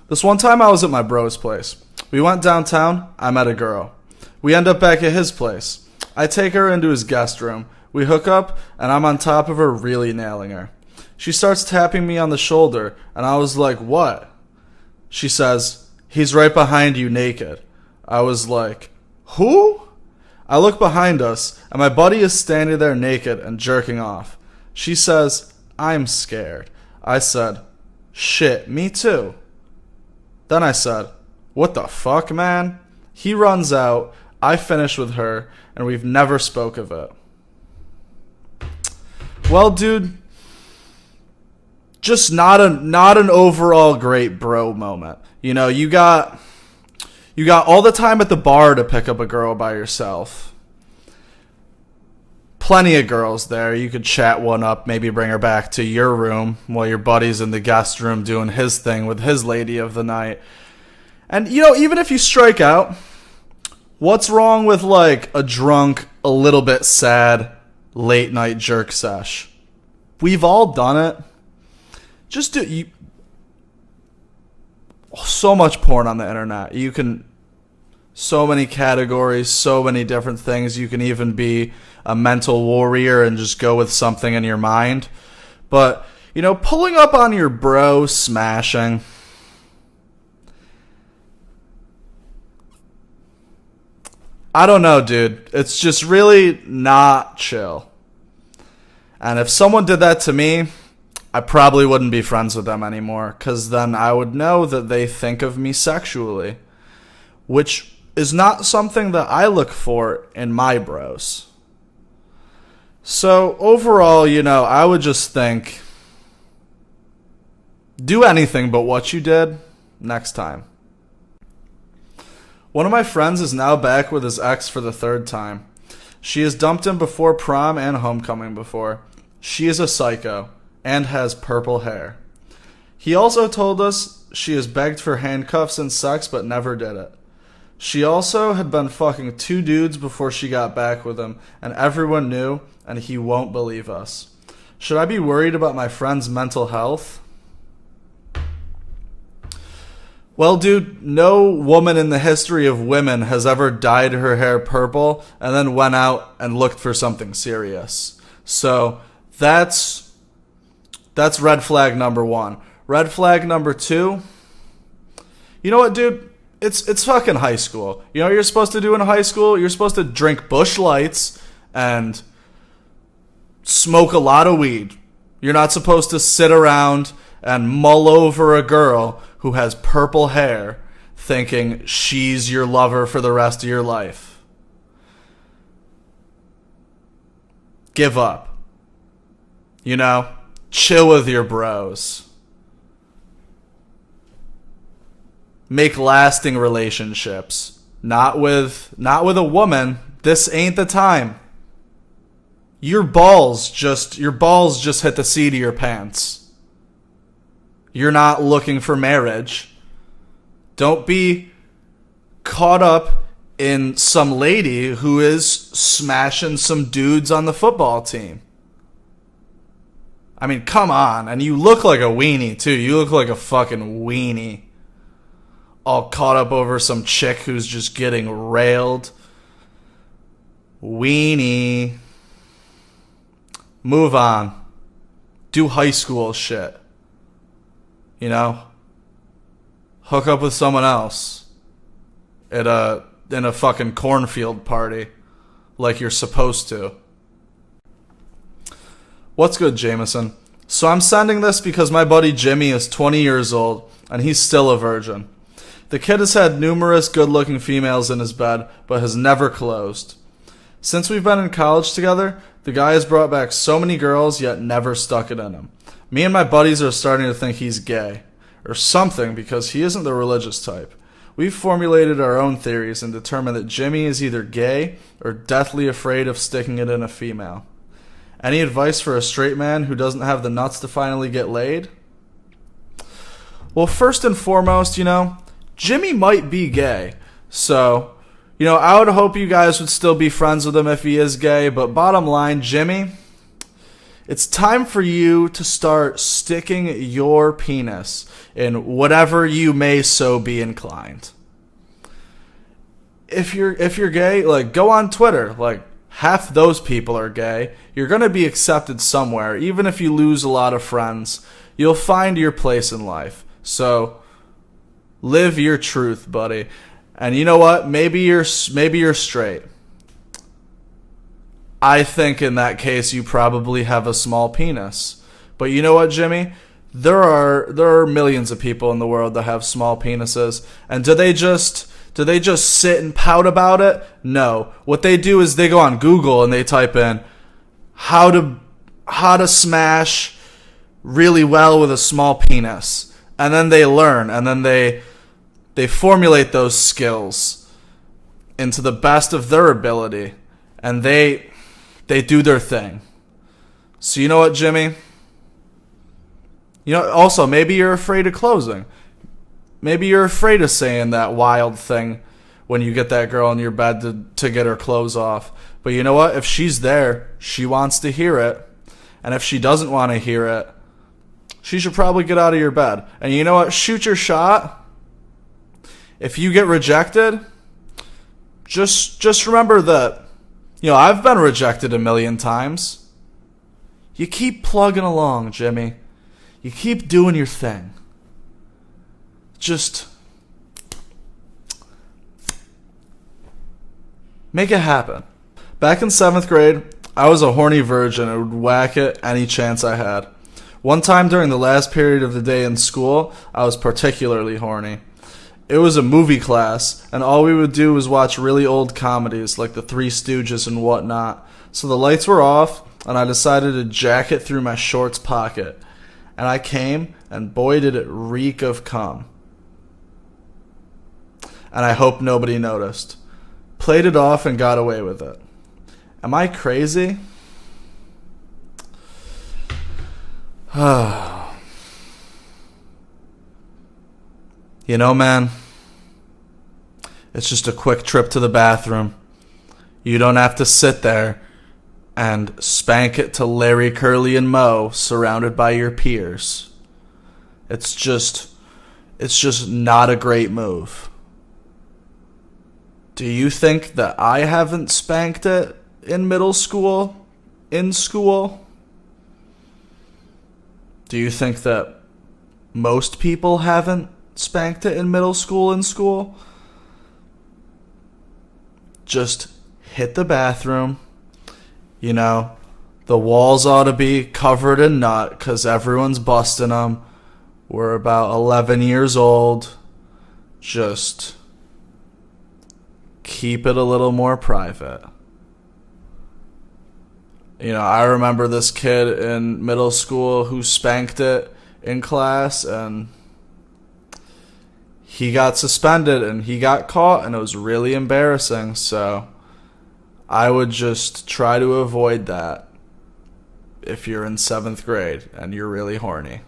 This one time I was at my bro's place. We went downtown. I met a girl. We end up back at his place. I take her into his guest room. We hook up, and I'm on top of her, really nailing her. She starts tapping me on the shoulder, and I was like, what? She says, he's right behind you naked. I was like, who? I look behind us, and my buddy is standing there naked and jerking off. She says, I'm scared. I said, shit, me too. Then I said, what the fuck, man? He runs out, I finish with her, and we've never spoke of it. Well, dude, just not an overall great bro moment. You know, you got all the time at the bar to pick up a girl by yourself. Plenty of girls there. You could chat one up, maybe bring her back to your room while your buddy's in the guest room doing his thing with his lady of the night. And, you know, even if you strike out, what's wrong with, like, a drunk, a little bit sad, late night jerk sesh? We've all done it. Just do... So much porn on the internet. You can... So many categories, so many different things. You can even be a mental warrior and just go with something in your mind. But, you know, pulling up on your bro smashing... I don't know, dude. It's just really not chill. And if someone did that to me, I probably wouldn't be friends with them anymore, because then I would know that they think of me sexually, which is not something that I look for in my bros. So overall, you know, I would just think, do anything but what you did next time. One of my friends is now back with his ex for the third time. She has dumped him before prom and homecoming before. She is a psycho and has purple hair. He also told us she has begged for handcuffs and sex but never did it. She also had been fucking 2 dudes before she got back with him, and everyone knew, and he won't believe us. Should I be worried about my friend's mental health? Well, dude, no woman in the history of women has ever dyed her hair purple and then went out and looked for something serious. So that's red flag number 1. Red flag number 2. You know what, dude? It's fucking high school. You know what you're supposed to do in high school? You're supposed to drink Busch Lights and smoke a lot of weed. You're not supposed to sit around and mull over a girl who has purple hair thinking she's your lover for the rest of your life. Give up. You know? Chill with your bros. Make lasting relationships. Not with a woman. This ain't the time. Your balls just hit the seat of your pants. You're not looking for marriage. Don't be caught up in some lady who is smashing some dudes on the football team. I mean, come on. And you look like a weenie, too. You look like a fucking weenie. All caught up over some chick who's just getting railed. Weenie. Move on. Do high school shit. You know? Hook up with someone else. In a fucking cornfield party. Like you're supposed to. What's good, Jameson? So I'm sending this because my buddy Jimmy is 20 years old, and he's still a virgin. The kid has had numerous good-looking females in his bed, but has never closed. Since we've been in college together, the guy has brought back so many girls, yet never stuck it in him. Me and my buddies are starting to think he's gay. Or something, because he isn't the religious type. We've formulated our own theories and determined that Jimmy is either gay or deathly afraid of sticking it in a female. Any advice for a straight man who doesn't have the nuts to finally get laid? Well, first and foremost, you know, Jimmy might be gay. So, you know, I would hope you guys would still be friends with him if he is gay. But bottom line, Jimmy, It's time for you to start sticking your penis in whatever you may so be inclined. If you're gay, like, go on Twitter. Like, half those people are gay. You're going to be accepted somewhere. Even if you lose a lot of friends, you'll find your place in life. So live your truth, buddy. And you know what? Maybe you're straight. I think in that case you probably have a small penis. But you know what, Jimmy? There are millions of people in the world that have small penises. And do they just sit and pout about it? No. What they do is they go on Google and they type in how to smash really well with a small penis. And then they learn, and then they formulate those skills into the best of their ability, and they do their thing. So you know what, Jimmy? Also, maybe you're afraid of closing. Maybe you're afraid of saying that wild thing when you get that girl in your bed to get her clothes off. But you know what? If she's there, she wants to hear it. And if she doesn't want to hear it, she should probably get out of your bed. And you know what? Shoot your shot. If you get rejected, just remember that, I've been rejected a million times. You keep plugging along, Jimmy. You keep doing your thing. Just make it happen. Back in 7th grade, I was a horny virgin and would whack it any chance I had. One time during the last period of the day in school, I was particularly horny. It was a movie class, and all we would do was watch really old comedies like The Three Stooges and whatnot. So the lights were off, and I decided to jack it through my shorts pocket. And I came, and boy did it reek of cum. And I hope nobody noticed. Played it off and got away with it. Am I crazy? Man, it's just a quick trip to the bathroom. You don't have to sit there and spank it to Larry, Curly, and Moe surrounded by your peers. It's just not a great move. Do you think that I haven't spanked it in middle school? In school? Do you think that most people haven't spanked it in middle school in school? Just hit the bathroom. The walls ought to be covered in nut because everyone's busting them. We're about 11 years old. Just keep it a little more private. I remember this kid in middle school who spanked it in class, and he got suspended and he got caught, and it was really embarrassing. So I would just try to avoid that if you're in 7th grade and you're really horny.